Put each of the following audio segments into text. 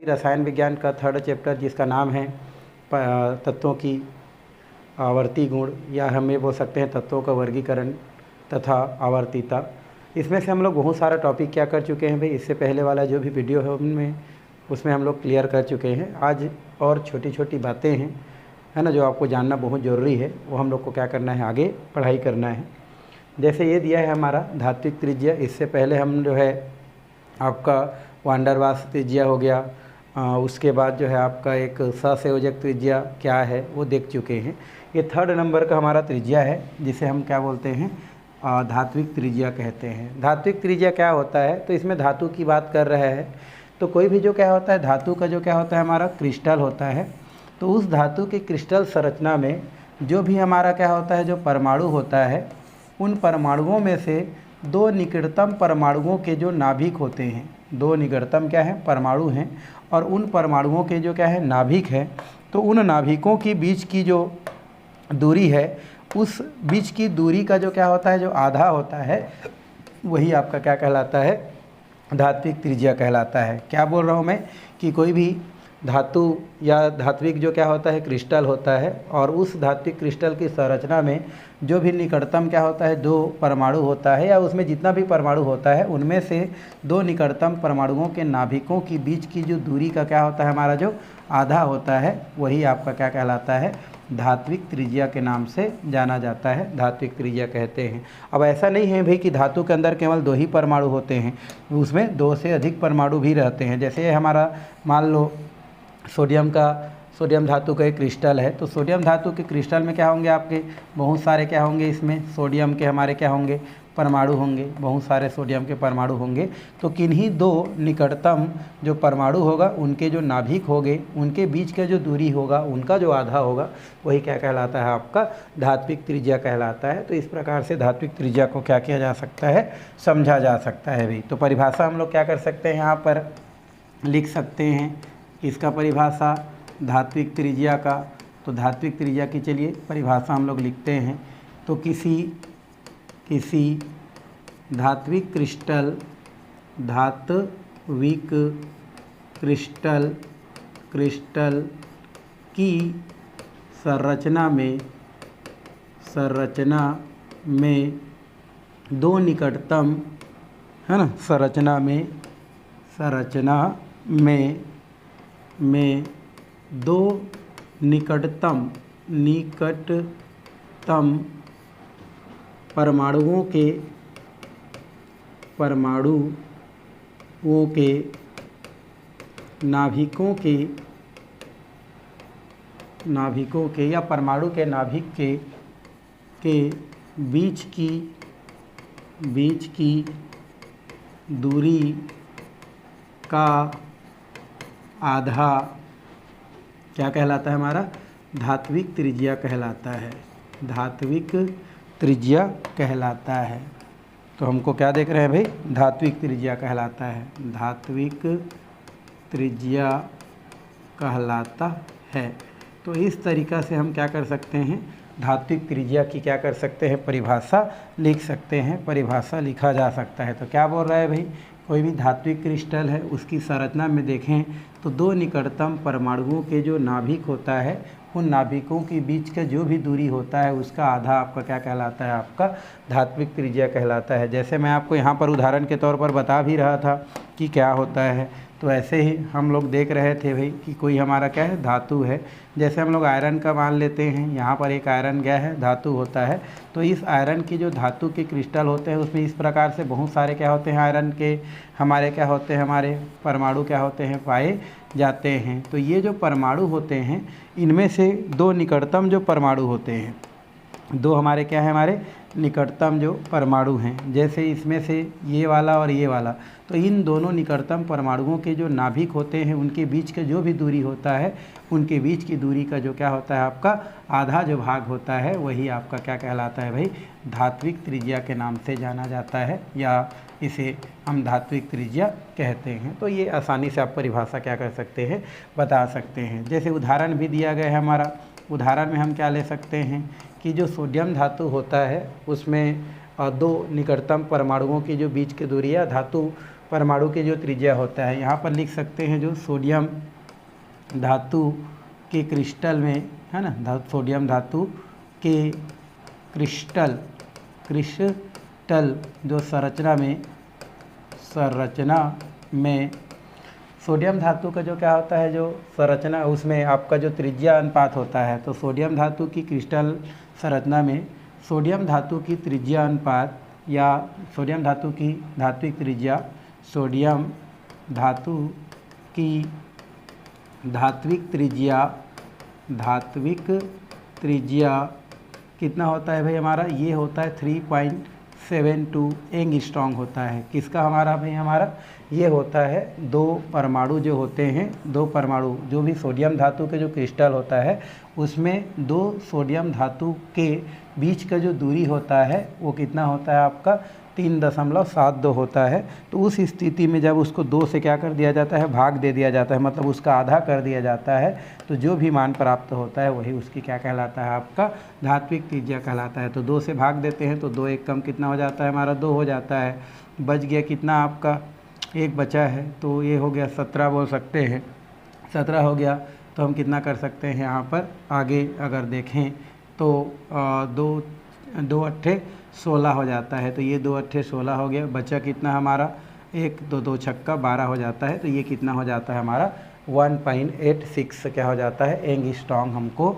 रसायन विज्ञान का थर्ड चैप्टर जिसका नाम है तत्वों की आवर्ती गुण, या हम ये बोल सकते हैं तत्वों का वर्गीकरण तथा आवर्तीता। इसमें से हम लोग बहुत सारा टॉपिक क्या कर चुके हैं भाई, इससे पहले वाला जो भी वीडियो है उनमें उसमें हम लोग क्लियर कर चुके हैं। आज और छोटी छोटी बातें हैं, है ना, जो आपको जानना बहुत ज़रूरी है, वो हम लोग को क्या करना है, आगे पढ़ाई करना है। जैसे ये दिया है हमारा धात्विक त्रिज्या, इससे पहले हम जो है आपका वान डेर वाल्स त्रिज्या हो गया, उसके बाद जो है आपका एक सहसंयोजक त्रिज्या क्या है वो देख चुके हैं। ये थर्ड नंबर का हमारा त्रिज्या है जिसे हम क्या बोलते हैं, धात्विक त्रिज्या कहते हैं। धात्विक त्रिज्या क्या होता है, तो इसमें धातु की बात कर रहे हैं। तो कोई भी जो क्या होता है, धातु का जो क्या होता है हमारा क्रिस्टल होता है, तो उस धातु की क्रिस्टल संरचना में जो भी हमारा क्या होता है, जो परमाणु होता है, उन परमाणुओं में से दो निकटतम परमाणुओं के जो नाभिक होते हैं, दो निकटतम क्या है परमाणु हैं, और उन परमाणुओं के जो क्या है नाभिक है, तो उन नाभिकों की बीच की जो दूरी है, उस बीच की दूरी का जो क्या होता है, जो आधा होता है, वही आपका क्या कहलाता है, धात्विक त्रिज्या कहलाता है। क्या बोल रहा हूँ मैं कि कोई भी धातु या धात्विक जो क्या होता है क्रिस्टल होता है, और उस धात्विक क्रिस्टल की संरचना में जो भी निकटतम क्या होता है, दो परमाणु होता है, या उसमें जितना भी परमाणु होता है उनमें से दो निकटतम परमाणुओं के नाभिकों की बीच की जो दूरी का क्या होता है हमारा जो आधा होता है, वही आपका क्या कहलाता है, धात्विक त्रिज्या के नाम से जाना जाता है, धात्विक त्रिज्या कहते हैं। अब ऐसा नहीं है भाई कि धातु के अंदर केवल दो ही परमाणु होते हैं, उसमें दो से अधिक परमाणु भी रहते हैं। जैसे हमारा मान लो सोडियम धातु का एक क्रिस्टल है, तो सोडियम धातु के क्रिस्टल में क्या होंगे आपके, बहुत सारे क्या होंगे, इसमें सोडियम के हमारे क्या होंगे, परमाणु होंगे, बहुत सारे सोडियम के परमाणु होंगे। तो किन्हीं दो निकटतम जो परमाणु होगा उनके जो नाभिक होंगे, उनके बीच का जो दूरी होगा, उनका जो आधा होगा, वही क्या कहलाता है, आपका धात्विक त्रिज्या कहलाता है। तो इस प्रकार से धात्विक त्रिज्या को क्या किया जा सकता है, समझा जा सकता है भाई। तो परिभाषा हम लोग क्या कर सकते हैं, यहाँ पर लिख सकते हैं इसका परिभाषा धात्विक त्रिज्या का। तो धात्विक त्रिज्या की चलिए परिभाषा हम लोग लिखते हैं। तो किसी धात्विक क्रिस्टल की संरचना में दो निकटतम, है ना, संरचना में दो निकटतम परमाणुओं के नाभिकों के या परमाणु के नाभिक के बीच की दूरी का आधा क्या कहलाता है, हमारा धात्विक त्रिज्या कहलाता है, धात्विक त्रिज्या कहलाता है। तो हमको क्या देख रहे हैं भाई, धात्विक त्रिज्या कहलाता है, धात्विक त्रिज्या कहलाता है। तो इस तरीक़ा से हम क्या कर सकते हैं, धात्विक त्रिज्या की क्या कर सकते हैं, परिभाषा लिख सकते हैं, परिभाषा लिखा जा सकता है। तो क्या बोल रहा है भाई, कोई भी धात्विक क्रिस्टल है उसकी संरचना में देखें तो दो निकटतम परमाणुओं के जो नाभिक होता है, उन नाभिकों के बीच का जो भी दूरी होता है उसका आधा आपका क्या कहलाता है, आपका धात्विक त्रिज्या कहलाता है। जैसे मैं आपको यहाँ पर उदाहरण के तौर पर बता भी रहा था कि क्या होता है, तो ऐसे ही हम लोग देख रहे थे भाई कि कोई हमारा क्या है, धातु है। जैसे हम लोग आयरन का मान लेते हैं, यहाँ पर एक आयरन क्या है, धातु होता है। तो इस आयरन की जो धातु के क्रिस्टल होते हैं उसमें इस प्रकार से बहुत सारे क्या होते हैं, आयरन के हमारे क्या होते हैं, हमारे परमाणु क्या होते हैं, पाए जाते हैं। तो ये जो परमाणु होते हैं इनमें से दो निकटतम जो परमाणु होते हैं, दो हमारे क्या है, हमारे निकटतम जो परमाणु हैं, जैसे इसमें से ये वाला और ये वाला, तो इन दोनों निकटतम परमाणुओं के जो नाभिक होते हैं उनके बीच का जो भी दूरी होता है, उनके बीच की दूरी का जो क्या होता है, आपका आधा जो भाग होता है, वही आपका क्या कहलाता है भाई, धात्विक त्रिज्या के नाम से जाना जाता है, या इसे हम धात्विक त्रिज्या कहते हैं। तो ये आसानी से आप परिभाषा क्या कर सकते हैं, बता सकते हैं। जैसे उदाहरण भी दिया गया है हमारा, उदाहरण में हम क्या ले सकते हैं कि जो सोडियम धातु होता है उसमें दो निकटतम परमाणुओं की जो बीच की दूरी है, धातु परमाणु की जो त्रिज्या होता है, यहाँ पर लिख सकते हैं जो सोडियम धातु के क्रिस्टल में, है ना, सोडियम धातु के क्रिस्टल जो संरचना में सोडियम धातु का जो क्या होता है, जो संरचना, उसमें आपका जो त्रिज्या अनुपात होता है, तो सोडियम धातु की क्रिस्टल संरचना में सोडियम धातु की त्रिज्या अनुपात या सोडियम धातु की धात्विक त्रिज्या, सोडियम धातु की धात्विक त्रिज्या कितना होता है भाई हमारा, ये होता है 3.72 एंगस्ट्रॉम होता है। किसका हमारा भाई, हमारा ये होता है दो परमाणु जो होते हैं, दो परमाणु जो भी सोडियम धातु के जो क्रिस्टल होता है उसमें दो सोडियम धातु के बीच का जो दूरी होता है वो कितना होता है आपका 3.72 होता है। तो उस स्थिति में जब उसको 2 से क्या कर दिया जाता है, भाग दे दिया जाता है, मतलब उसका आधा कर दिया जाता है, तो जो भी मान प्राप्त होता है वही उसकी क्या कहलाता है, आपका धात्विक त्रिज्या कहलाता है। तो 2 से भाग देते हैं तो 2 एक कम कितना हो जाता है हमारा, 2 हो जाता है। बच गया कितना आपका, एक बचा है, तो ये हो गया 17 बोल सकते हैं, 17 हो गया। तो हम कितना कर सकते हैं यहाँ पर आगे अगर देखें तो 2 अट्ठे 16 हो जाता है। तो ये 2 अट्ठे 16 हो गया। बचा कितना हमारा, 1 2 छक्का 12 हो जाता है। तो ये कितना हो जाता है हमारा 1.86 क्या हो जाता है, एंगस्ट्रॉम हमको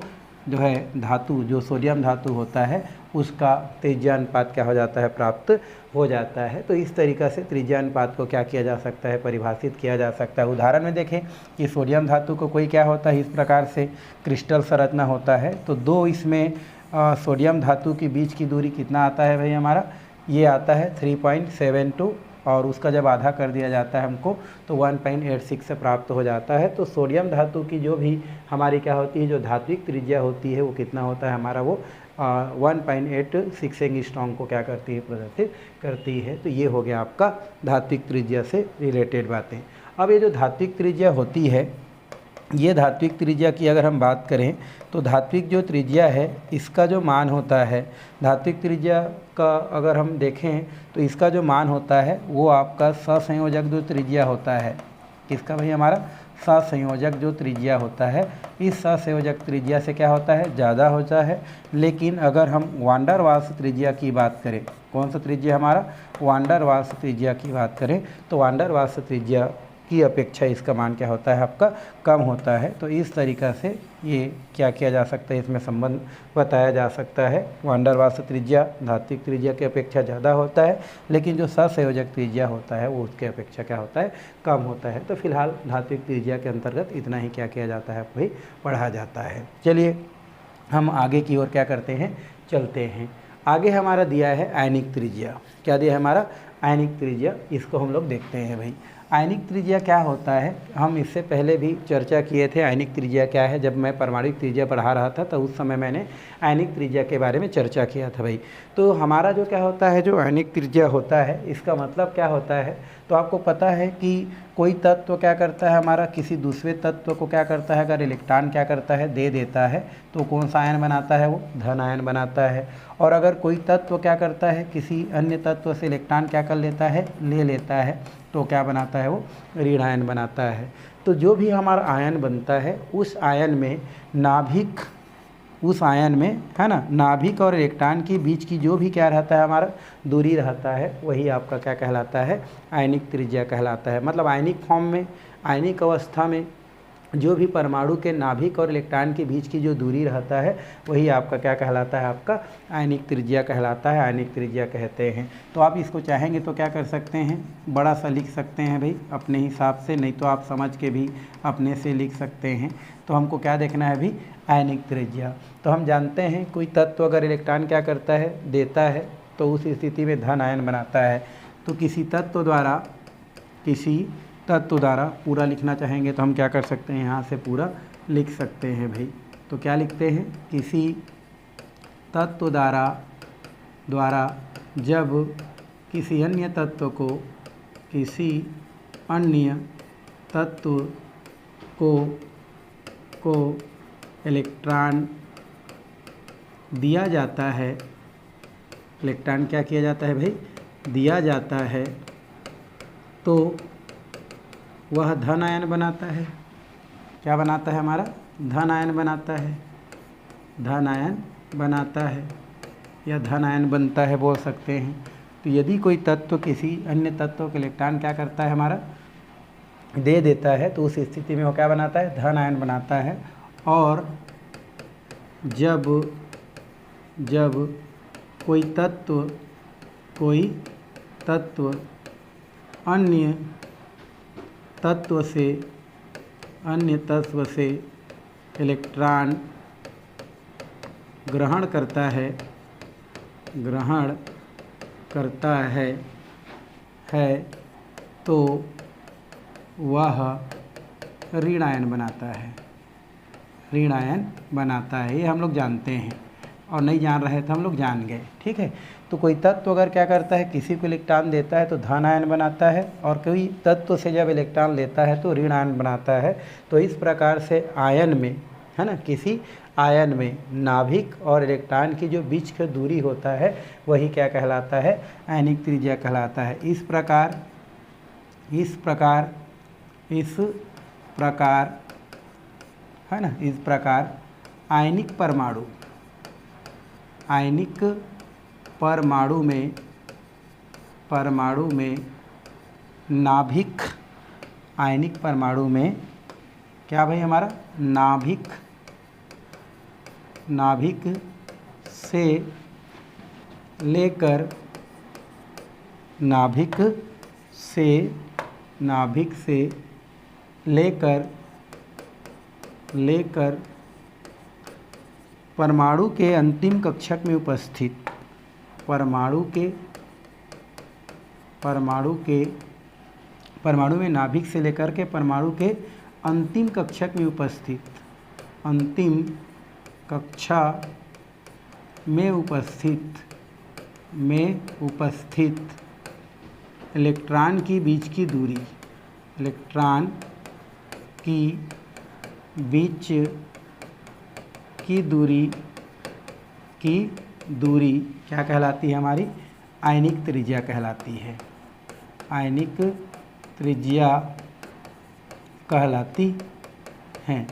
जो है धातु, जो सोडियम धातु होता है उसका त्रिज्या अनुपात क्या हो जाता है, प्राप्त हो जाता है। तो इस तरीक़ा से त्रिज्या अनुपात को क्या किया जा सकता है, परिभाषित किया जा सकता है। उदाहरण में देखें कि सोडियम धातु को कोई क्या होता है, इस प्रकार से क्रिस्टल संरचना होता है। तो 2 इसमें सोडियम धातु के बीच की दूरी कितना आता है भाई हमारा, ये आता है 3.72 और उसका जब आधा कर दिया जाता है हमको तो 1.86 से प्राप्त हो जाता है। तो सोडियम धातु की जो भी हमारी क्या होती है, जो धात्विक त्रिज्या होती है वो कितना होता है हमारा, वो 1.86 एंगस्ट्रॉम को क्या करती है, प्रदर्शित करती है। तो ये हो गया आपका धात्विक त्रिज्या से रिलेटेड बातें। अब ये जो धात्विक त्रिज्या होती है, ये धात्विक त्रिज्या की अगर हम बात करें तो धात्विक जो त्रिज्या है इसका जो मान होता है, धात्विक त्रिज्या का अगर हम देखें तो इसका जो मान होता है वो आपका सहसंयोजक जो त्रिज्या होता है, किसका भाई हमारा सहसंयोजक जो त्रिज्या होता है, इस सहसंयोजक त्रिज्या से क्या होता है, ज़्यादा होता है। लेकिन अगर हम वान डर वाल्स त्रिज्या की बात करें, कौन सा त्रिज्या हमारा, वान डर वाल्स त्रिज्या की बात करें तो वान डर वाल्स त्रिज्या की अपेक्षा इसका मान क्या होता है आपका, कम होता है। तो इस तरीक़ा से ये क्या किया जा सकता है, इसमें संबंध बताया जा सकता है। वान डर वाल्स त्रिज्या धात्विक त्रिज्या की अपेक्षा ज़्यादा होता है, लेकिन जो सहसंयोजक त्रिज्या होता है वो उसके अपेक्षा क्या होता है, कम होता है। तो फिलहाल धात्विक त्रिज्या के अंतर्गत इतना ही क्या किया जाता है, वही पढ़ा जाता है। चलिए हम आगे की ओर क्या करते हैं, चलते हैं। आगे हमारा दिया है आयनिक त्रिज्या। क्या दिया है हमारा, आयनिक त्रिज्या। इसको हम लोग देखते हैं भाई। आयनिक त्रिज्या क्या होता है, हम इससे पहले भी चर्चा किए थे आयनिक त्रिज्या क्या है। जब मैं परमाणुक त्रिज्या पढ़ा रहा था तो उस समय मैंने आयनिक त्रिज्या के बारे में चर्चा किया था भाई। तो हमारा जो क्या होता है, जो आयनिक त्रिज्या होता है, इसका मतलब क्या होता है, तो आपको पता है कि कोई तत्व क्या करता है हमारा, किसी दूसरे तत्व को क्या करता है, अगर इलेक्ट्रॉन क्या करता है, दे देता है, तो कौन सा आयन बनाता है, वो धन आयन बनाता है। और अगर कोई तत्व क्या करता है, किसी अन्य तत्व से इलेक्ट्रॉन क्या कर लेता है, ले लेता है, तो क्या बनाता है, वो ऋण आयन बनाता है। तो जो भी हमारा आयन बनता है उस आयन में नाभिक, उस आयन में, है ना, नाभिक और इलेक्ट्रॉन के बीच की जो भी क्या रहता है हमारा दूरी रहता है, वही आपका क्या कहलाता है, आयनिक त्रिज्या कहलाता है। मतलब आयनिक फॉर्म में, आयनिक अवस्था में जो भी परमाणु के नाभिक और इलेक्ट्रॉन के बीच की जो दूरी रहता है वही आपका क्या कहलाता है, आपका आयनिक त्रिज्या कहलाता है, आयनिक त्रिज्या कहते हैं। तो आप इसको चाहेंगे तो क्या कर सकते हैं, बड़ा सा लिख सकते हैं भाई अपने हिसाब से, नहीं तो आप समझ के भी अपने से लिख सकते हैं। तो हमको क्या देखना है अभी, आयनिक त्रिज्या। तो हम जानते हैं कोई तत्व अगर इलेक्ट्रॉन क्या करता है, देता है, तो उस स्थिति में धन आयन बनाता है। तो किसी तत्व द्वारा पूरा लिखना चाहेंगे तो हम क्या कर सकते हैं, यहाँ से पूरा लिख सकते हैं भाई। तो क्या लिखते हैं, किसी तत्व द्वारा जब किसी अन्य तत्व को इलेक्ट्रॉन दिया जाता है, इलेक्ट्रॉन क्या किया जाता है भाई, दिया जाता है, तो वह धन आयन बनाता है। क्या बनाता है हमारा? धन आयन बनाता है, धन आयन बनाता है या धन आयन बनता है बोल सकते हैं। तो यदि कोई तत्व किसी अन्य तत्व के इलेक्ट्रॉन क्या करता है हमारा, दे देता है, तो उस स्थिति में वो क्या बनाता है? धन आयन बनाता है। और जब कोई तत्व अन्य तत्व से इलेक्ट्रॉन ग्रहण करता है तो वह ऋण आयन बनाता है, ऋण आयन बनाता है। ये हम लोग जानते हैं और नहीं जान रहे थे, हम लोग जान गए। ठीक है, तो कोई तत्व अगर क्या करता है, किसी को इलेक्ट्रॉन देता है तो धन आयन बनाता है, और कोई तत्व से जब इलेक्ट्रॉन लेता है तो ऋण आयन बनाता है। तो इस प्रकार से आयन में, है ना, किसी आयन में नाभिक और इलेक्ट्रॉन की जो बीच की दूरी होता है वही क्या कहलाता है? आयनिक त्रिज्या कहलाता है। इस प्रकार है ना, इस प्रकार आयनिक परमाणु में नाभिक, आयनिक परमाणु में क्या भाई हमारा? नाभिक से लेकर परमाणु के अंतिम कक्षक में उपस्थित, परमाणु में नाभिक से लेकर के परमाणु के अंतिम कक्षक में उपस्थित, अंतिम कक्षा में उपस्थित इलेक्ट्रॉन की बीच की दूरी, इलेक्ट्रॉन की बीच की दूरी क्या कहलाती है हमारी? आयनिक त्रिज्या कहलाती है, आयनिक त्रिज्या कहलाती है।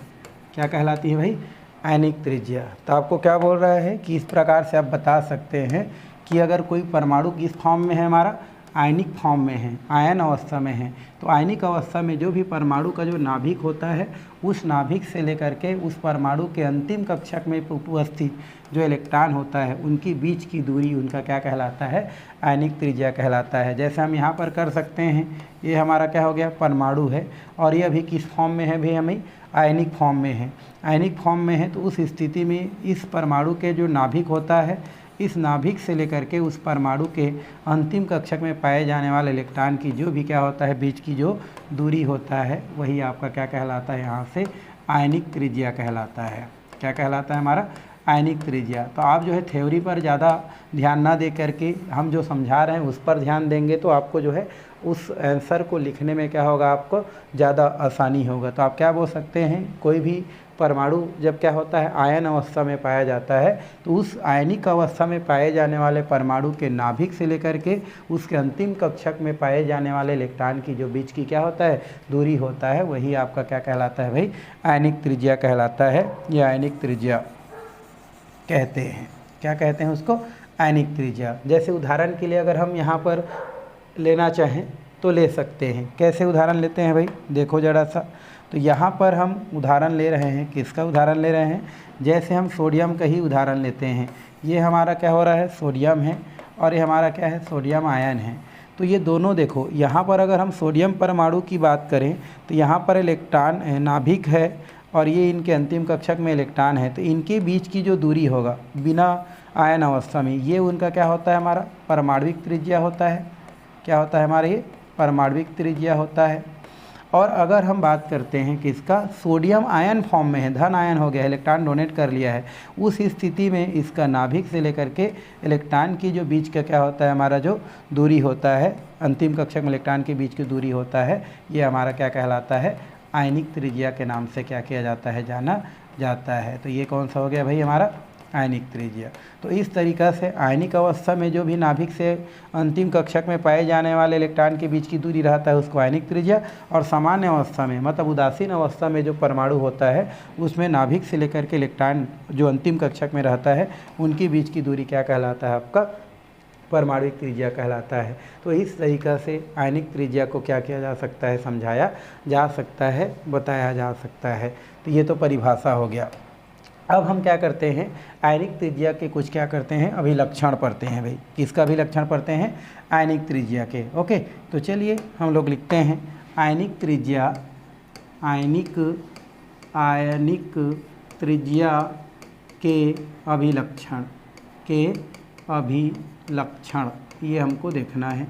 क्या कहलाती है भाई? आयनिक त्रिज्या। तो आपको क्या बोल रहा है कि इस प्रकार से आप बता सकते हैं कि अगर कोई परमाणु किस फॉर्म में है हमारा? आयनिक फॉर्म में है, आयन अवस्था में है। तो आयनिक अवस्था में जो भी परमाणु का जो नाभिक होता है, उस नाभिक से लेकर के उस परमाणु के अंतिम कक्षक में उपस्थित जो इलेक्ट्रॉन होता है, उनकी बीच की दूरी उनका क्या कहलाता है? आयनिक त्रिज्या कहलाता है। जैसे हम यहाँ पर कर सकते हैं, ये हमारा क्या हो गया? परमाणु है, और ये अभी किस फॉर्म में है भाई? हमें आयनिक फॉर्म में है। आयनिक फॉर्म में है तो उस स्थिति में इस परमाणु के जो नाभिक होता है, इस नाभिक से लेकर के उस परमाणु के अंतिम कक्षक में पाए जाने वाले इलेक्ट्रॉन की जो भी क्या होता है, बीच की जो दूरी होता है, वही आपका क्या कहलाता है? यहाँ से आयनिक त्रिज्या कहलाता है। क्या कहलाता है हमारा? आयनिक त्रिज्या। तो आप जो है थ्योरी पर ज़्यादा ध्यान ना दे करके हम जो समझा रहे हैं उस पर ध्यान देंगे, तो आपको जो है उस आंसर को लिखने में क्या होगा? आपको ज़्यादा आसानी होगा। तो आप क्या बोल सकते हैं, कोई भी परमाणु जब क्या होता है? आयन अवस्था में पाया जाता है, तो उस आयनिक अवस्था में पाए जाने वाले परमाणु के नाभिक से लेकर के उसके अंतिम कक्षक में पाए जाने वाले इलेक्ट्रॉन की जो बीच की क्या होता है? दूरी होता है, वही आपका क्या कहलाता है भाई? आयनिक त्रिज्या कहलाता है, या आयनिक त्रिज्या कहते हैं। क्या कहते हैं उसको? आयनिक त्रिज्या। जैसे उदाहरण के लिए अगर हम यहाँ पर लेना चाहें तो ले सकते हैं। कैसे उदाहरण लेते हैं भाई? देखो ज़रा सा। तो यहाँ पर हम उदाहरण ले रहे हैं, किसका उदाहरण ले रहे हैं? जैसे हम सोडियम का ही उदाहरण लेते हैं। ये हमारा क्या हो रहा है? सोडियम है, और ये हमारा क्या है? सोडियम आयन है। तो ये दोनों देखो, यहाँ पर अगर हम सोडियम परमाणु की बात करें तो यहाँ पर इलेक्ट्रॉन नाभिक है, और ये इनके अंतिम कक्षक में इलेक्ट्रॉन है। तो इनके बीच की जो दूरी होगा बिना आयन अवस्था में, ये उनका क्या होता है? हमारा परमाणविक त्रिज्या होता है। क्या होता है हमारा? ये परमाणविक त्रिज्या होता है। और अगर हम बात करते हैं कि इसका सोडियम आयन फॉर्म में है, धन आयन हो गया, इलेक्ट्रॉन डोनेट कर लिया है, उस स्थिति में इसका नाभिक से लेकर के इलेक्ट्रॉन की जो बीच का क्या होता है? हमारा जो दूरी होता है, अंतिम कक्षक में इलेक्ट्रॉन के बीच की दूरी होता है, ये हमारा क्या कहलाता है? आयनिक त्रिज्या के नाम से क्या किया जाता है? जाना जाता है। तो ये कौन सा हो गया भाई? हमारा आयनिक त्रिज्या। तो इस तरीक़ा से आयनिक अवस्था में जो भी नाभिक से अंतिम कक्षक में पाए जाने वाले इलेक्ट्रॉन के बीच की दूरी रहता है उसको आयनिक त्रिज्या, और सामान्य अवस्था में मतलब उदासीन अवस्था में जो परमाणु होता है उसमें नाभिक से लेकर के इलेक्ट्रॉन जो अंतिम कक्षक में रहता है उनकी बीच की दूरी क्या कहलाता है, आपका परमाणुक त्रिज्या कहलाता है। तो इस तरीक़ा से आयनिक त्रिज्या को क्या किया जा सकता है, समझाया जा सकता है, बताया जा सकता है। तो ये तो परिभाषा हो गया। अब हम क्या करते हैं, आयनिक त्रिज्या के कुछ क्या करते हैं, अभिलक्षण पढ़ते हैं भाई। किसका अभिलक्षण पढ़ते हैं, आयनिक त्रिज्या के। ओके, तो चलिए हम लोग लिखते हैं आयनिक त्रिज्या, आयनिक त्रिज्या के अभिलक्षण, ये हमको देखना है।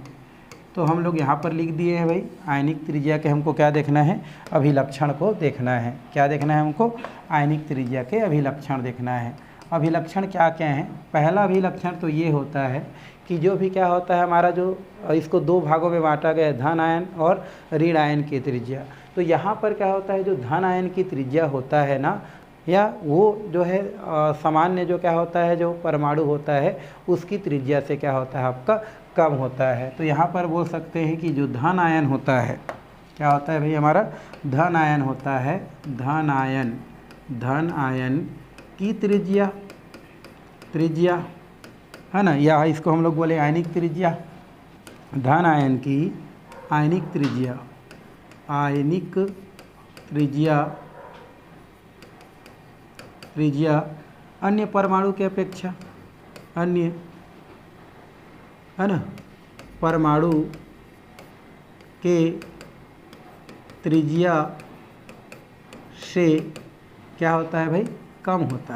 तो हम लोग यहाँ पर लिख दिए हैं भाई, आयनिक त्रिज्या के हमको क्या देखना है, अभिलक्षण को देखना है। क्या देखना है हमको, आयनिक त्रिज्या के अभिलक्षण देखना है। अभिलक्षण क्या क्या हैं, पहला अभिलक्षण तो ये होता है कि जो भी क्या होता है हमारा, जो इसको दो भागों में बांटा गया है, धन आयन और ऋण आयन की त्रिज्या। तो यहाँ पर क्या होता है, जो धन आयन की त्रिज्या होता है ना, या वो जो है सामान्य जो क्या होता है, जो परमाणु होता है उसकी त्रिज्या से क्या होता है, आपका कम होता है। तो यहाँ पर बोल सकते हैं कि जो धन आयन होता है, क्या होता है भाई, हमारा धन आयन होता है, धन आयन की त्रिज्या है ना, या इसको हम लोग बोले आयनिक त्रिज्या, धन आयन की आयनिक त्रिज्या अन्य परमाणु की अपेक्षा, अन्य है ना परमाणु के त्रिज्या से क्या होता है भाई, कम होता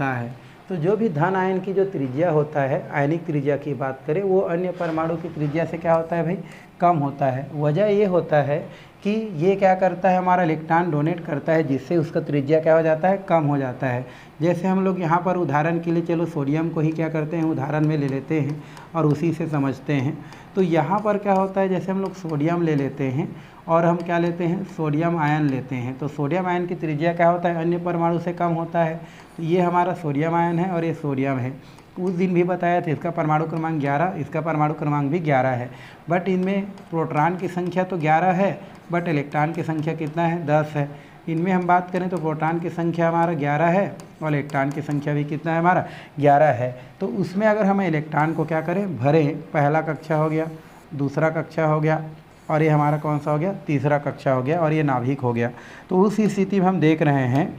है। तो जो भी धन आयन की जो त्रिज्या होता है, आयनिक त्रिज्या की बात करें, वो अन्य परमाणु की त्रिज्या से क्या होता है भाई, कम होता है। वजह ये होता है कि ये क्या करता है, हमारा इलेक्ट्रॉन डोनेट करता है, जिससे उसका त्रिज्या क्या हो जाता है, कम हो जाता है। जैसे हम लोग यहाँ पर उदाहरण के लिए चलो सोडियम को ही क्या करते हैं, उदाहरण में ले लेते हैं और उसी से समझते हैं। तो यहाँ पर क्या होता है, जैसे हम लोग सोडियम ले लेते हैं और हम क्या लेते हैं, सोडियम आयन लेते हैं। तो सोडियम आयन की त्रिज्या क्या होता है, अन्य परमाणु से कम होता है। तो ये हमारा सोडियम आयन है और ये सोडियम है। उस दिन भी बताया था, इसका परमाणु क्रमांक 11, इसका परमाणु क्रमांक भी 11 है। बट इनमें प्रोटॉन की संख्या तो 11 है, बट इलेक्ट्रॉन की संख्या कितना है, 10 है। इनमें हम बात करें तो प्रोटॉन की संख्या हमारा 11 है और इलेक्ट्रॉन की संख्या भी कितना है, हमारा 11 है। तो उसमें अगर हम इलेक्ट्रॉन को क्या करें, भरें, पहला कक्षा हो गया, दूसरा कक्षा हो गया, और ये हमारा कौन सा हो गया, तीसरा कक्षा हो गया, और ये नाभिक हो गया। तो उस स्थिति में हम देख रहे हैं,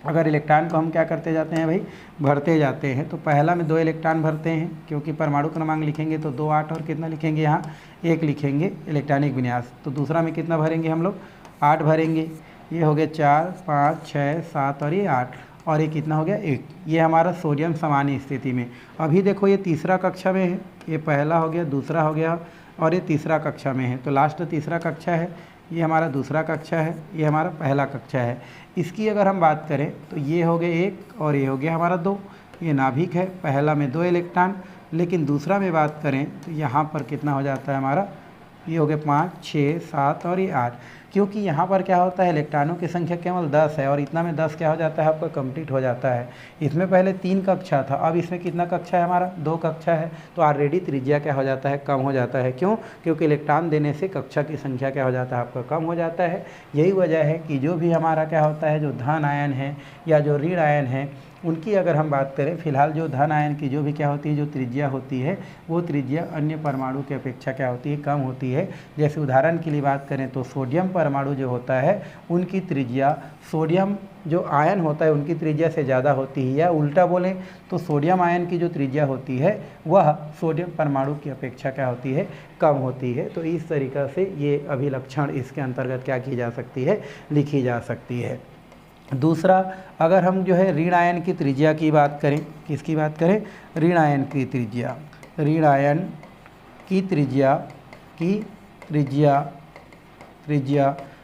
अगर इलेक्ट्रॉन को हम क्या करते जाते हैं भाई, भरते जाते हैं। तो पहला में 2 इलेक्ट्रॉन भरते हैं, क्योंकि परमाणु क्रमांक लिखेंगे तो 2 8 और कितना लिखेंगे, यहाँ 1 लिखेंगे इलेक्ट्रॉनिक विन्यास। तो दूसरा में कितना भरेंगे हम लोग, 8 भरेंगे। ये हो गया 4 5 6 7 और ये 8, और ये कितना हो गया, 1। ये हमारा सोडियम सामान्य स्थिति में। अभी देखो ये तीसरा कक्षा में है, ये पहला हो गया, दूसरा हो गया, और ये तीसरा कक्षा में है। तो लास्ट तीसरा कक्षा है, ये हमारा दूसरा कक्षा है, ये हमारा पहला कक्षा है। इसकी अगर हम बात करें तो ये हो गए 1 और ये हो गया हमारा 2। ये नाभिक है, पहला में 2 इलेक्ट्रॉन, लेकिन दूसरा में बात करें तो यहाँ पर कितना हो जाता है हमारा, ये हो गए 5 6 7 और ये 8। क्योंकि यहाँ पर क्या होता है, इलेक्ट्रॉनों की संख्या केवल 10 है, और इतना में 10 क्या हो जाता है, आपका कंप्लीट हो जाता है। इसमें पहले 3 कक्षा था, अब इसमें कितना कक्षा है, हमारा 2 कक्षा है। तो ऑलरेडी त्रिज्या क्या हो जाता है, कम हो जाता है। क्यों, क्योंकि इलेक्ट्रॉन देने से कक्षा की संख्या क्या हो जाता है, आपका कम हो जाता है। यही वजह है कि जो भी हमारा क्या होता है, जो धन आयन है या जो ऋण आयन है, उनकी अगर हम बात करें, फिलहाल जो धन आयन की जो भी क्या होती है, जो त्रिज्या होती है, वो त्रिज्या अन्य परमाणु की अपेक्षा क्या होती है, कम होती है। जैसे उदाहरण के लिए बात करें तो सोडियम परमाणु जो होता है, उनकी त्रिज्या सोडियम जो आयन होता है उनकी त्रिज्या से ज़्यादा होती है, या उल्टा बोलें तो सोडियम आयन की जो त्रिज्या होती है वह सोडियम परमाणु की अपेक्षा क्या होती है, कम होती है। तो इस तरीक़ा से ये अभिलक्षण इसके अंतर्गत क्या की जा सकती है, लिखी जा सकती है। दूसरा, अगर हम जो है ऋण आयन की त्रिज्या की बात करें, किसकी बात करें, ऋण आयन की त्रिज्या, ऋण आयन की त्रिज्या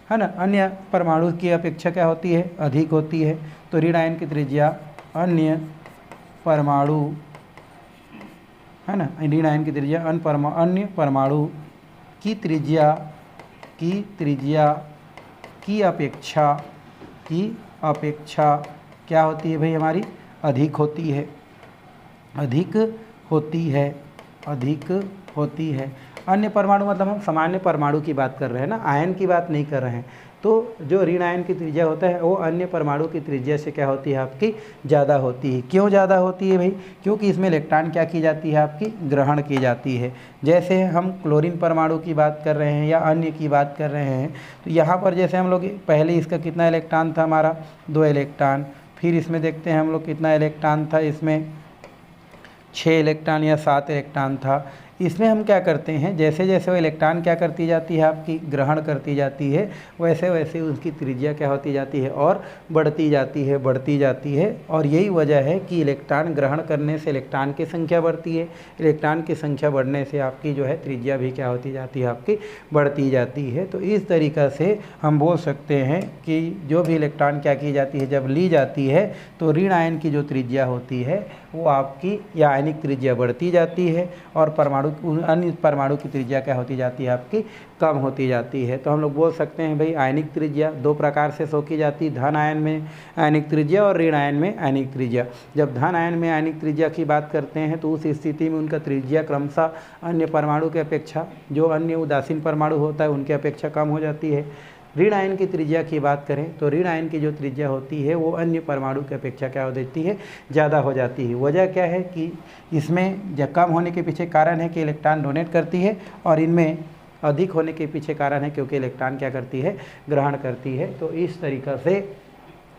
है ना, अन्य परमाणु की अपेक्षा क्या होती है, अधिक होती है। तो ऋण आयन की त्रिज्या अन्य परमाणु है ना, ऋण आयन की त्रिज्या अन्य परमाणु की त्रिज्या की अपेक्षा की अपेक्षा क्या होती है भाई हमारी, अधिक होती है, अधिक होती है, अधिक होती है। अन्य परमाणु मतलब हम सामान्य परमाणु की बात कर रहे हैं ना, आयन की बात नहीं कर रहे हैं। तो जो ऋण आयन की त्रिज्या होता है वो अन्य परमाणु की त्रिज्या से क्या होती है आपकी, ज़्यादा होती है। क्यों ज़्यादा होती है भाई, क्योंकि इसमें इलेक्ट्रॉन क्या की जाती है आपकी, ग्रहण की जाती है। जैसे हम क्लोरीन परमाणु की बात कर रहे हैं या अन्य की बात कर रहे हैं, तो यहाँ पर जैसे हम लोग पहले इसका कितना इलेक्ट्रॉन था हमारा, 2 इलेक्ट्रॉन, फिर इसमें देखते हैं हम लोग कितना इलेक्ट्रॉन था, इसमें 6 इलेक्ट्रॉन या 7 इलेक्ट्रॉन था। इसमें हम क्या करते हैं, जैसे जैसे वो इलेक्ट्रॉन क्या करती जाती है आपकी, ग्रहण करती जाती है, वैसे वैसे उसकी त्रिज्या क्या होती जाती है और बढ़ती जाती है, बढ़ती जाती है। और यही वजह है कि इलेक्ट्रॉन ग्रहण करने से इलेक्ट्रॉन की संख्या बढ़ती है, इलेक्ट्रॉन की संख्या बढ़ने से आपकी जो है त्रिज्या भी क्या होती जाती है आपकी, बढ़ती जाती है। तो इस तरीक़ा से हम बोल सकते हैं कि जो भी इलेक्ट्रॉन क्या की जाती है, जब ली जाती है तो ऋण आयन की जो त्रिज्या होती है वो आपकी या आयनिक त्रिज्या बढ़ती जाती है और अन्य परमाणु की त्रिज्या क्या होती जाती है आपकी, कम होती जाती है। तो हम लोग बोल सकते हैं भाई आयनिक त्रिज्या 2 प्रकार से शो की जाती है, धन आयन में आयनिक त्रिज्या और ऋण आयन में आयनिक त्रिज्या। जब धन आयन में आयनिक त्रिज्या की बात करते हैं तो उस स्थिति में उनका त्रिज्या क्रमशः अन्य परमाणु की अपेक्षा, जो अन्य उदासीन परमाणु होता है उनकी अपेक्षा कम हो जाती है। ऋण आयन की त्रिज्या की बात करें तो ऋण आयन की जो त्रिज्या होती है वो अन्य परमाणु की अपेक्षा क्या हो जाती है, ज़्यादा हो जाती है। वजह क्या है कि इसमें कम होने के पीछे कारण है कि इलेक्ट्रॉन डोनेट करती है, और इनमें अधिक होने के पीछे कारण है क्योंकि इलेक्ट्रॉन क्या करती है, ग्रहण करती है। तो इस तरीक़ा से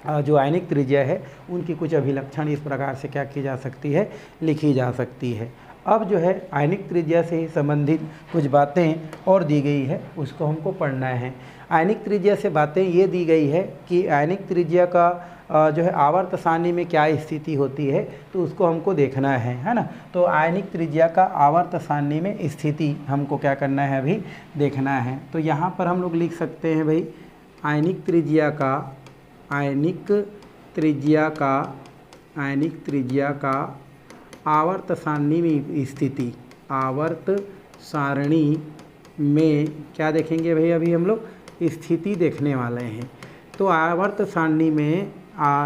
जो आयनिक त्रिज्या है उनकी कुछ अभिलक्षण इस प्रकार से क्या की जा सकती है, लिखी जा सकती है। अब जो है आयनिक त्रिज्या से ही संबंधित कुछ बातें और दी गई है, उसको हमको पढ़ना है। आयनिक त्रिज्या से बातें ये दी गई है कि आयनिक त्रिज्या का जो है आवर्त सारणी में क्या स्थिति होती है, तो उसको हमको देखना है ना। तो आयनिक त्रिज्या का आवर्त सारणी में स्थिति हमको क्या करना है, अभी देखना है। तो यहाँ पर हम लोग लिख सकते हैं भाई आयनिक त्रिज्या का आवर्त सारणी में स्थिति, आवर्त सारणी में क्या देखेंगे भाई, अभी हम लोग स्थिति देखने वाले हैं। तो आवर्त सारणी में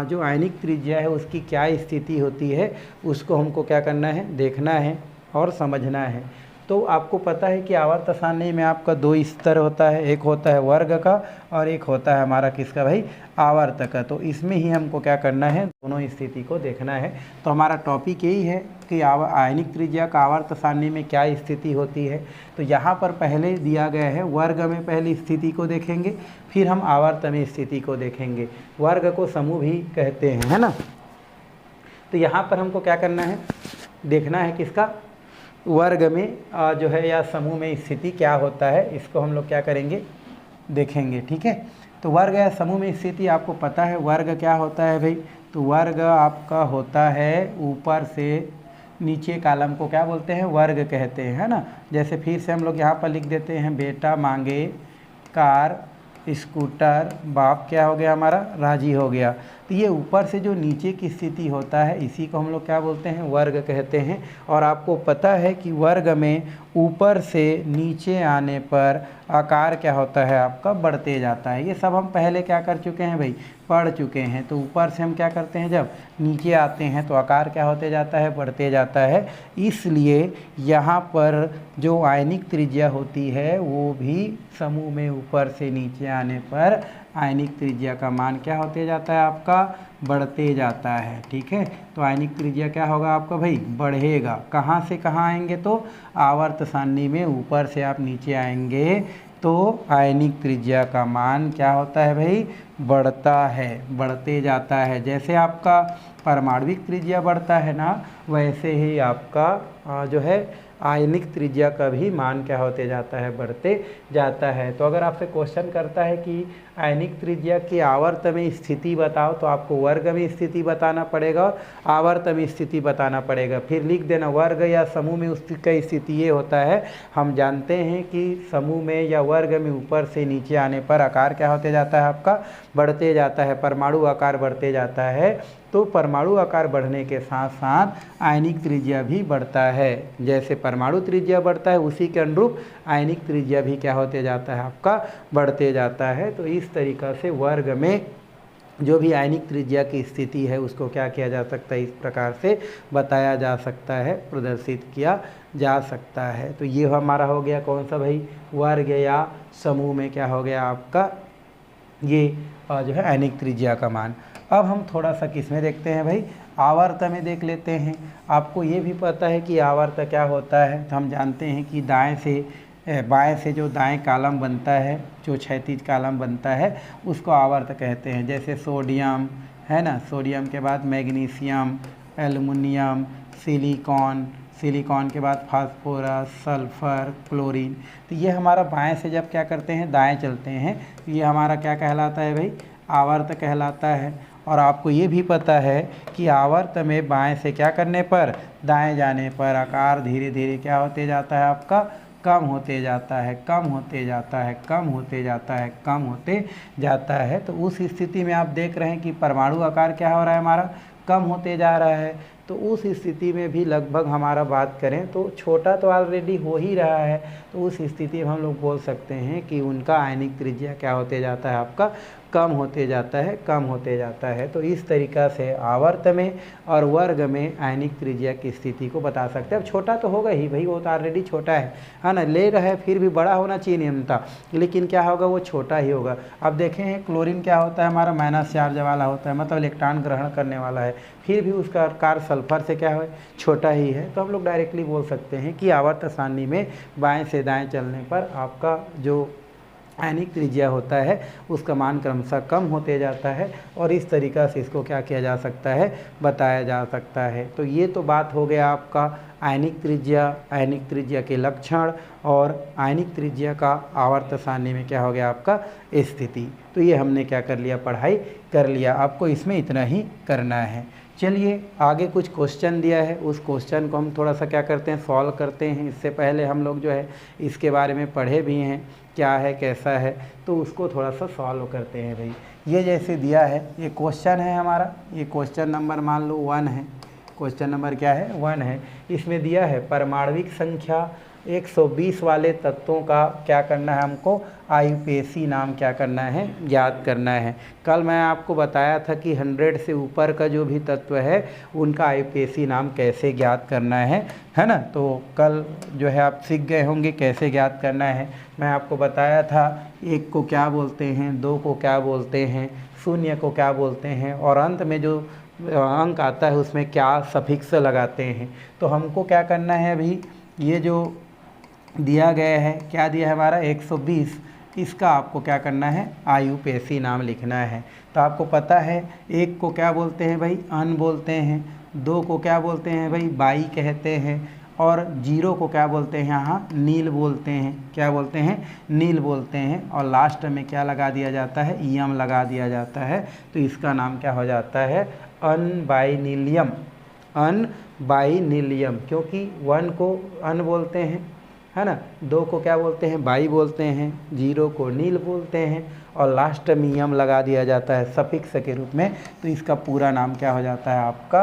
जो आयनिक त्रिज्या है उसकी क्या स्थिति होती है, उसको हमको क्या करना है, देखना है और समझना है। तो आपको पता है कि आवर्त सारणी में आपका 2 स्तर होता है, एक होता है वर्ग का और एक होता है हमारा किसका भाई, आवर्त का। तो इसमें ही हमको क्या करना है, दोनों स्थिति को देखना है। तो हमारा टॉपिक यही है कि आयनिक त्रिज्या का आवर्त सारणी में क्या स्थिति होती है। तो यहाँ पर पहले दिया गया है वर्ग में पहली स्थिति को देखेंगे, फिर हम आवर्त में स्थिति को देखेंगे। वर्ग को समूह भी कहते हैं, है ना। तो यहाँ पर हमको क्या करना है, देखना है किसका, वर्ग में जो है या समूह में स्थिति क्या होता है, इसको हम लोग क्या करेंगे, देखेंगे। ठीक है, तो वर्ग या समूह में स्थिति आपको पता है वर्ग क्या होता है भाई। तो वर्ग आपका होता है ऊपर से नीचे कॉलम को क्या बोलते हैं, वर्ग कहते हैं, है ना। जैसे फिर से हम लोग यहाँ पर लिख देते हैं, बेटा मांगे कार स्कूटर, बाप क्या हो गया हमारा, राजी हो गया। तो ये ऊपर से जो नीचे की स्थिति होता है इसी को हम लोग क्या बोलते हैं, वर्ग कहते हैं। और आपको पता है कि वर्ग में ऊपर से नीचे आने पर आकार क्या होता है आपका, बढ़ते जाता है। ये सब हम पहले क्या कर चुके हैं भाई, पढ़ चुके हैं। तो ऊपर से हम क्या करते हैं, जब नीचे आते हैं तो आकार क्या होते जाता है, बढ़ते जाता है। इसलिए यहाँ पर जो आयनिक त्रिज्या होती है वो भी समूह में ऊपर से नीचे आने पर आयनिक त्रिज्या का मान क्या होते जाता है आपका, बढ़ते जाता है। ठीक है, तो आयनिक त्रिज्या क्या होगा आपका भाई, बढ़ेगा। कहाँ से कहाँ आएंगे, तो आवर्त सारणी में ऊपर से आप नीचे आएंगे तो आयनिक त्रिज्या का मान क्या होता है भाई, बढ़ता है, बढ़ते जाता है। जैसे आपका परमाणविक त्रिज्या बढ़ता है ना, वैसे ही आपका जो है आयनिक त्रिज्या का भी मान क्या होते जाता है, बढ़ते जाता है। तो अगर आपसे क्वेश्चन करता है कि आयनिक त्रिज्या की आवर्त में स्थिति बताओ, तो आपको वर्ग में स्थिति बताना पड़ेगा, आवर्त में स्थिति बताना पड़ेगा। फिर लिख देना वर्ग या समूह में उसका स्थिति ये होता है। हम जानते हैं कि समूह में या वर्ग में ऊपर से नीचे आने पर आकार क्या होते जाता है आपका, बढ़ते जाता है, परमाणु आकार बढ़ते जाता है। तो परमाणु आकार बढ़ने के साथ साथ आयनिक त्रिज्या भी बढ़ता है। जैसे परमाणु त्रिज्या बढ़ता है उसी के अनुरूप आयनिक त्रिज्या भी क्या होते जाता है आपका, बढ़ते जाता है। तो इस तरीक़ा से वर्ग में जो भी आयनिक त्रिज्या की स्थिति है उसको क्या किया जा सकता है, इस प्रकार से बताया जा सकता है, प्रदर्शित किया जा सकता है। तो ये हमारा हो गया कौन सा भाई, वर्ग या समूह में क्या हो गया आपका ये जो है आयनिक त्रिज्या का मान। अब हम थोड़ा सा किस में देखते हैं भाई, आवर्त में देख लेते हैं। आपको ये भी पता है कि आवर्त क्या होता है, तो हम जानते हैं कि बाएं से जो दाएं कॉलम बनता है, जो क्षैतिज कॉलम बनता है उसको आवर्त कहते हैं। जैसे सोडियम है ना, सोडियम के बाद मैग्नीशियम, एल्युमिनियम, सिलिकॉन के बाद फास्फोरस, सल्फर, क्लोरीन। तो ये हमारा बाएं से जब क्या करते हैं, दाएं चलते हैं, तो ये हमारा क्या कहलाता है भाई, आवर्त कहलाता है। और आपको ये भी पता है कि आवर्त में बाएं से क्या करने पर, दाएं जाने पर आकार धीरे धीरे क्या होते जाता है आपका, कम होते जाता है, कम होते जाता है, कम होते जाता है, कम होते जाता है। तो उस स्थिति में आप देख रहे हैं कि परमाणु आकार क्या हो रहा है हमारा, कम होते जा रहा है। तो उस स्थिति में भी लगभग हमारा बात करें तो छोटा तो ऑलरेडी हो ही रहा है, तो उस स्थिति में हम लोग बोल सकते हैं कि उनका आयनिक त्रिज्या क्या होते जाता है आपका, कम होते जाता है, कम होते जाता है। तो इस तरीक़ा से आवर्त में और वर्ग में आयनिक त्रिज्या की स्थिति को बता सकते हैं। अब छोटा तो होगा ही भाई, वो तो ऑलरेडी छोटा है ना, ले रहा है, फिर भी बड़ा होना चाहिए नियमता, लेकिन क्या होगा वो छोटा ही होगा। अब देखें हैं क्लोरीन क्या होता है हमारा, माइनस चार्ज वाला होता है, मतलब इलेक्ट्रॉन ग्रहण करने वाला है, फिर भी उसका आकार सल्फर से क्या है, छोटा ही है। तो हम लोग डायरेक्टली बोल सकते हैं कि आवर्त सारणी में बाएं से दाएं चलने पर आपका जो आयनिक त्रिज्या होता है उसका मान क्रमशः कम होते जाता है, और इस तरीक़ा से इसको क्या किया जा सकता है, बताया जा सकता है। तो ये तो बात हो गया आपका आयनिक त्रिज्या के लक्षण और आयनिक त्रिज्या का आवर्त सारणी में क्या हो गया आपका स्थिति। तो ये हमने क्या कर लिया, पढ़ाई कर लिया। आपको इसमें इतना ही करना है। चलिए आगे कुछ क्वेश्चन दिया है, उस क्वेश्चन को हम थोड़ा सा क्या करते हैं, सॉल्व करते हैं। इससे पहले हम लोग जो है इसके बारे में पढ़े भी हैं, क्या है कैसा है, तो उसको थोड़ा सा सॉल्व करते हैं भाई। ये जैसे दिया है, ये क्वेश्चन है हमारा, ये क्वेश्चन नंबर मान लो 1 है, क्वेश्चन नंबर क्या है, 1 है। इसमें दिया है परमाणविक संख्या 120 वाले तत्वों का क्या करना है हमको, आयुपेसी नाम क्या करना है, ज्ञात करना है। कल मैं आपको बताया था कि 100 से ऊपर का जो भी तत्व है उनका आयुपेसी नाम कैसे ज्ञात करना है ना। तो कल जो है आप सीख गए होंगे कैसे ज्ञात करना है। मैं आपको बताया था 1 को क्या बोलते हैं, 2 को क्या बोलते हैं, 0 को क्या बोलते हैं, और अंत में जो अंक आता है उसमें क्या सफिक्स लगाते हैं। तो हमको क्या करना है अभी, ये जो दिया गया है, क्या दिया है हमारा 120, इसका आपको क्या करना है, आयुपेसी नाम लिखना है। तो आपको पता है 1 को क्या बोलते हैं भाई, अन बोलते हैं, 2 को क्या बोलते हैं भाई, बाई कहते हैं, और 0 को क्या बोलते हैं यहाँ, नील बोलते हैं। क्या बोलते हैं, नील बोलते हैं। और लास्ट में क्या लगा दिया जाता है, यम लगा दिया जाता है। तो इसका नाम क्या हो जाता है, अनबाइनीलियम, अनबाइनीलियम, क्योंकि 1 को अन बोलते हैं है ना, 2 को क्या बोलते हैं, बाई बोलते हैं, 0 को नील बोलते हैं, और लास्ट में यम लगा दिया जाता है सफिक्स के रूप में। तो इसका पूरा नाम क्या हो जाता है आपका,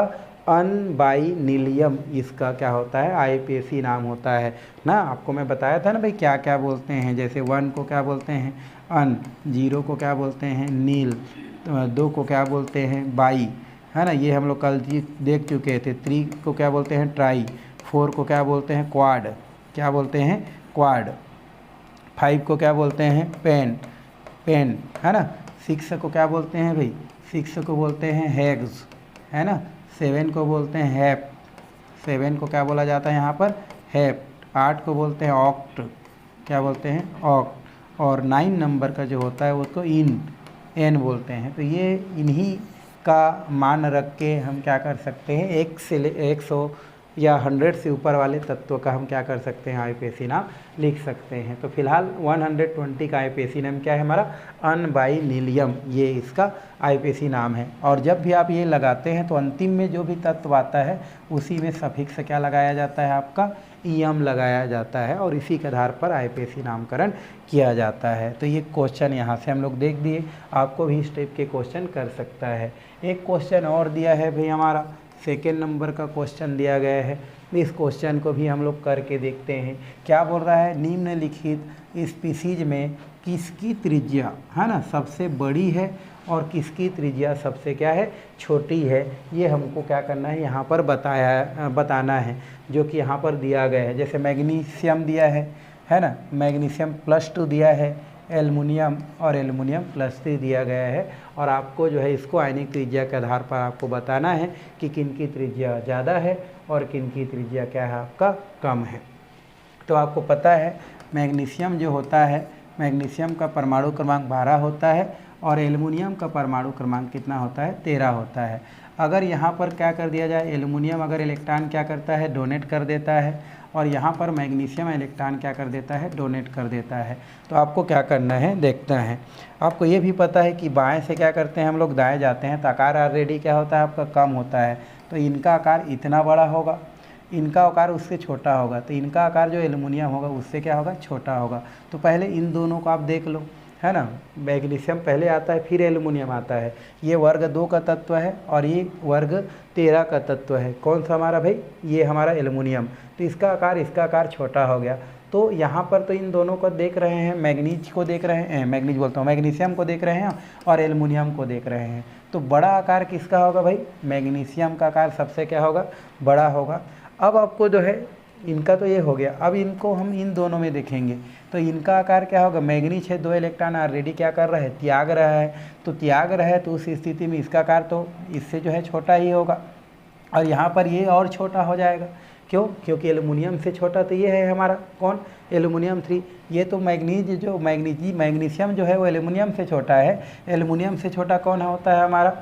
अनबाइनीलियम, इसका क्या होता है, आईपीएसी नाम होता है ना। आपको मैं बताया था ना भाई क्या क्या बोलते हैं, जैसे 1 को क्या बोलते हैं अन, 0 को क्या बोलते हैं नील, 2 को क्या बोलते हैं बाई, है ना, ये हम लोग कल देख चुके थे। 3 को क्या बोलते हैं ट्राई, 4 को क्या बोलते हैं क्वाड, क्या बोलते हैं क्वाड, 5 को क्या बोलते हैं पेन, है ना। 6 को क्या बोलते हैं भाई, 6 को बोलते हैं हेग्स, है ना। 7 को बोलते हैं हैप, 7 को क्या बोला जाता है यहाँ पर, हैप। 8 को बोलते हैं ऑक्ट, क्या बोलते हैं ऑक्ट। और 9 नंबर का जो होता है उसको एन बोलते हैं। तो ये इन्हीं का मान रख के हम क्या कर सकते हैं, 1 से 100 या 100 से ऊपर वाले तत्वों का हम क्या कर सकते हैं, आईपीएसी नाम लिख सकते हैं। तो फिलहाल 120 का आईपीएसी नाम क्या है हमारा, अनबाइनीलियम, ये इसका आईपीएसी नाम है। और जब भी आप ये लगाते हैं तो अंतिम में जो भी तत्व आता है उसी में सफिक्स क्या लगाया जाता है आपका, ईएम लगाया जाता है, और इसी के आधार पर आईपीएसी नामकरण किया जाता है। तो ये क्वेश्चन यहाँ से हम लोग देख दिए, आपको भी इस टाइप के क्वेश्चन कर सकता है। एक क्वेश्चन और दिया है भाई हमारा, 2nd नंबर का क्वेश्चन दिया गया है। इस क्वेश्चन को भी हम लोग करके देखते हैं। क्या बोल रहा है, निम्नलिखित स्पीसीज में किसकी त्रिज्या है ना सबसे बड़ी है और किसकी त्रिज्या सबसे क्या है छोटी है, ये हमको क्या करना है यहाँ पर बताना है, जो कि यहाँ पर दिया गया है। जैसे मैग्नीशियम दिया है ना, मैग्नीशियम +2 दिया है, एल्युमिनियम और एल्युमिनियम +3 दिया गया है, और आपको जो है इसको आयनिक त्रिज्या के आधार पर आपको बताना है कि किन की त्रिज्या ज़्यादा है और किन की त्रिज्या क्या है आपका कम है। तो आपको पता है मैग्नीशियम जो होता है, मैग्नीशियम का परमाणु क्रमांक 12 होता है और एल्युमिनियम का परमाणु क्रमांक कितना होता है 13 होता है। अगर यहाँ पर क्या कर दिया जाए, एल्युमिनियम अगर इलेक्ट्रॉन क्या करता है डोनेट कर देता है, और यहाँ पर मैग्नीशियम इलेक्ट्रॉन क्या कर देता है डोनेट कर देता है, तो आपको क्या करना है देखते हैं। आपको ये भी पता है कि बाएं से क्या करते हैं हम लोग दाएं जाते हैं, तो आकार ऑलरेडी क्या होता है आपका कम होता है, तो इनका आकार इतना बड़ा होगा, इनका आकार उससे छोटा होगा, तो इनका आकार जो एल्युमिनियम होगा उससे क्या होगा छोटा होगा। तो पहले इन दोनों को आप देख लो, है ना, मैग्नीशियम पहले आता है फिर एल्युमिनियम आता है। ये वर्ग 2 का तत्व है और ये वर्ग 13 का तत्व है। कौन सा हमारा भाई, ये हमारा एल्युमिनियम, तो इसका आकार छोटा हो गया। तो यहाँ पर तो इन दोनों को देख रहे हैं, मैग्नीज को देख रहे हैं, मैग्नीज बोलता हूँ, मैग्नीशियम को देख रहे हैं और एल्युमिनियम को देख रहे हैं। तो बड़ा आकार किसका होगा भाई, मैग्नीशियम का आकार सबसे क्या होगा बड़ा होगा। अब आपको जो है इनका तो ये हो गया, अब इनको हम इन दोनों में देखेंगे, तो इनका आकार क्या होगा, मैग्नीज है 2 इलेक्ट्रॉन ऑलरेडी क्या कर रहा है त्याग रहा है, तो त्याग रहा है तो उस स्थिति में इसका आकार तो इससे जो है छोटा ही होगा, और यहाँ पर ये और छोटा हो जाएगा। क्यों, क्योंकि एल्युमिनियम से छोटा तो ये है हमारा कौन एल्युमिनियम 3, ये तो मैग्नीशियम जो है वो एल्युमिनियम से छोटा है। एल्युमिनियम से छोटा कौन होता है हमारा,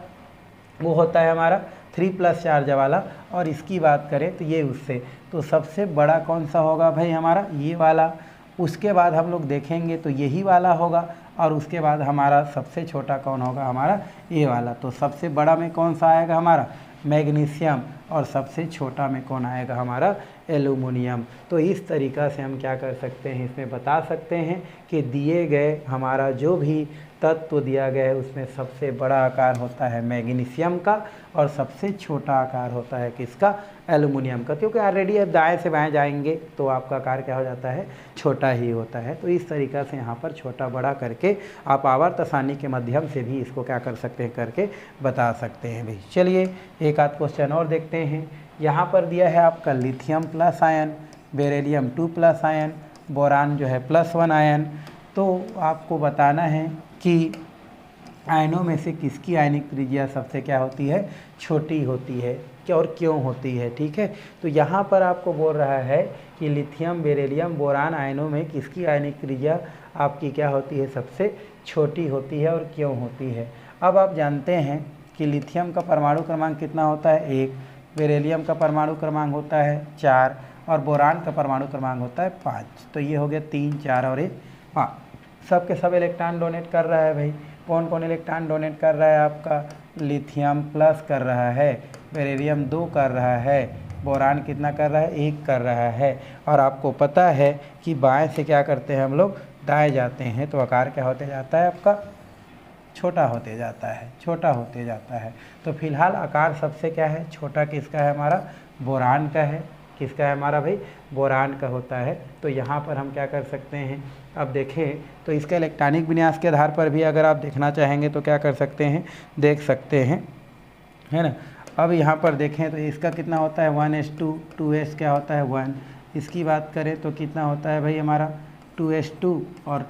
वो होता है हमारा 3+ चार्ज वाला, और इसकी बात करें तो ये उससे, तो सबसे बड़ा कौन सा होगा भाई हमारा ये वाला। उसके बाद हम लोग देखेंगे तो यही वाला होगा, और उसके बाद हमारा सबसे छोटा कौन होगा हमारा ये वाला। तो सबसे बड़ा में कौन सा आएगा हमारा मैग्नीशियम, और सबसे छोटा में कौन आएगा हमारा एल्युमिनियम। तो इस तरीक़ा से हम क्या कर सकते हैं, इसमें बता सकते हैं कि दिए गए हमारा जो भी तत्व दिया गया है उसमें सबसे बड़ा आकार होता है मैग्नीशियम का और सबसे छोटा आकार होता है किसका एल्युमिनियम का, क्योंकि ऑलरेडी अब दाएं से बाएं जाएंगे तो आपका आकार क्या हो जाता है छोटा ही होता है। तो इस तरीक़ा से यहाँ पर छोटा बड़ा करके आप आवर्त सारणी के माध्यम से भी इसको क्या कर सकते हैं करके बता सकते हैं भाई। चलिए एक आध क्वेश्चन और देखते हैं। यहाँ पर दिया है आपका lithium + ion, beryllium 2+ ion, boron जो है +1 आयन। तो आपको बताना है कि आयनों में से किसकी आयनिक त्रिज्या सबसे क्या होती है छोटी होती है और क्यों होती है। ठीक है, तो यहाँ पर आपको बोल रहा है कि लिथियम बेरिलियम बोरान आयनों में किसकी आयनिक त्रिज्या आपकी क्या होती है सबसे छोटी होती है और क्यों होती है। अब आप जानते हैं कि लिथियम का परमाणु क्रमांक कितना होता है 1, बेरिलियम का परमाणु क्रमांक होता है 4 और बोरान का परमाणु क्रमांक होता है 5। तो ये हो गया 3, 4 और 5, सब के सब इलेक्ट्रॉन डोनेट कर रहा है भाई। कौन कौन इलेक्ट्रॉन डोनेट कर रहा है आपका, लिथियम + कर रहा है, बेरिलियम 2 कर रहा है, बोरान कितना कर रहा है 1 कर रहा है। और आपको पता है कि बाएं से क्या करते हैं हम लोग दाएं जाते हैं, तो आकार क्या होते जाता है आपका छोटा होते जाता है, छोटा होते जाता है। तो फिलहाल आकार सबसे क्या है छोटा किसका है हमारा बोरान का है। किसका है हमारा भाई बोरान का होता है। तो यहाँ पर हम क्या कर सकते हैं, अब देखें तो इसका इलेक्ट्रॉनिक विन्यास के आधार पर भी अगर आप देखना चाहेंगे तो क्या कर सकते हैं देख सकते हैं, है ना। अब यहाँ पर देखें तो इसका कितना होता है 1s2, 2s क्या होता है 1। इसकी बात करें तो कितना होता है भाई हमारा 2s2 और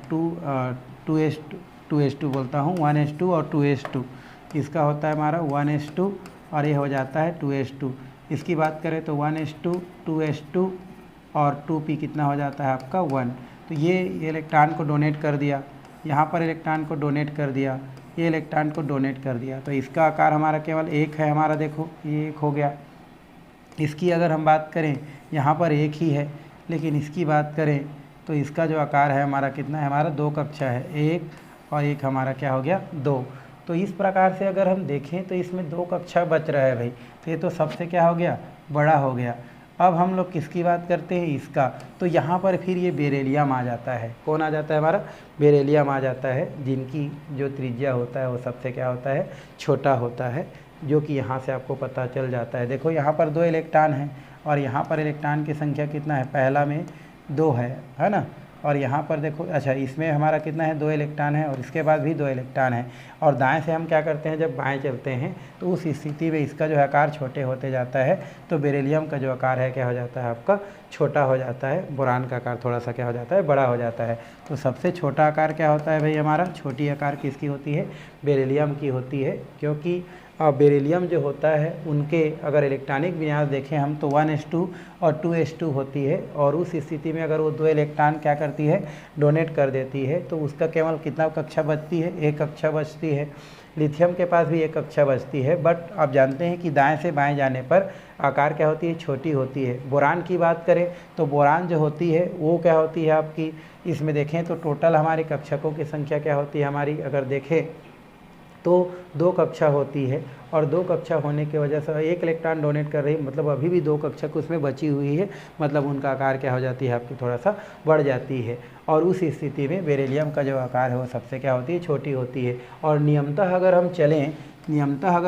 2s2 बोलता हूँ 1s2 और 2s2। इसका होता है हमारा 1s2 और ये हो जाता है 2s2। इसकी बात करें तो 1s2, 2s2 और 2p कितना हो जाता है आपका 1। तो ये इलेक्ट्रॉन को डोनेट कर दिया, यहाँ पर इलेक्ट्रॉन को डोनेट कर दिया, ये इलेक्ट्रॉन को डोनेट कर दिया। तो इसका आकार हमारा केवल 1 है हमारा, देखो ये 1 हो गया। इसकी अगर हम बात करें यहाँ पर 1 ही है, लेकिन इसकी बात करें तो इसका जो आकार है हमारा कितना है हमारा 2 कक्षा है, 1 और 1 हमारा क्या हो गया 2। तो इस प्रकार से अगर हम देखें तो इसमें 2 कक्षा बच रहा है भाई, तो ये तो सबसे क्या हो गया बड़ा हो गया। अब हम लोग किसकी बात करते हैं इसका, तो यहाँ पर फिर ये बेरिलियम आ जाता है। कौन आ जाता है हमारा बेरिलियम आ जाता है, जिनकी जो त्रिज्या होता है वो सबसे क्या होता है छोटा होता है, जो कि यहाँ से आपको पता चल जाता है। देखो यहाँ पर 2 इलेक्ट्रॉन हैं और यहाँ पर इलेक्ट्रॉन की संख्या कितना है, पहला में 2 है ना। और यहाँ पर देखो, अच्छा इसमें हमारा कितना है, 2 इलेक्ट्रॉन है और इसके बाद भी 2 इलेक्ट्रॉन है। और दाएं से हम क्या करते हैं, जब बाएं चलते हैं तो उस स्थिति में इसका जो है आकार छोटे होते जाता है, तो बेरिलियम का जो आकार है क्या हो जाता है आपका, छोटा हो जाता है। बोरान का आकार थोड़ा सा क्या हो जाता है, बड़ा हो जाता है। तो सबसे छोटा आकार क्या होता है भाई हमारा, छोटी आकार किसकी होती है, बेरिलियम की होती है। क्योंकि बेरिलियम जो होता है उनके अगर इलेक्ट्रॉनिक विन्यास देखें हम तो 1s2 और 2s2 होती है। और उस स्थिति में अगर वो 2 इलेक्ट्रॉन क्या करती है, डोनेट कर देती है, तो उसका केवल कितना कक्षा बचती है, एक कक्षा बचती है। लिथियम के पास भी एक कक्षा बचती है, बट आप जानते हैं कि दाएं से बाएं जाने पर आकार क्या होती है, छोटी होती है। बोरान की बात करें तो बोरान जो होती है वो क्या होती है आपकी, इसमें देखें तो टोटल हमारे कक्षकों की संख्या क्या होती है हमारी, अगर देखें तो 2 कक्षा होती है। और 2 कक्षा होने की वजह से एक इलेक्ट्रॉन डोनेट कर रही है, मतलब अभी भी 2 कक्षक उसमें बची हुई है, मतलब उनका आकार क्या हो जाती है आपकी, थोड़ा सा बढ़ जाती है। और उस स्थिति में बेरिलियम का जो आकार है वो सबसे क्या होती है, छोटी होती है। और नियमतः अगर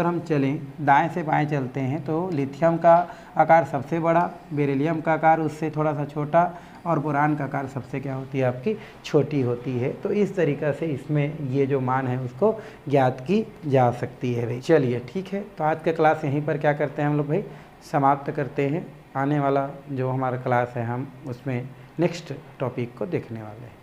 हम चलें दाएं से बाएं चलते हैं तो लिथियम का आकार सबसे बड़ा, बेरिलियम का आकार उससे थोड़ा सा छोटा, और बोरान का आकार सबसे क्या होती है आपकी, छोटी होती है। तो इस तरीक़ा से इसमें ये जो मान है उसको ज्ञात की जा सकती है भाई। चलिए ठीक है, तो आज का क्लास यहीं पर क्या करते हैं हम लोग भाई, समाप्त करते हैं। आने वाला जो हमारा क्लास है हम उसमें नेक्स्ट टॉपिक को देखने वाले हैं।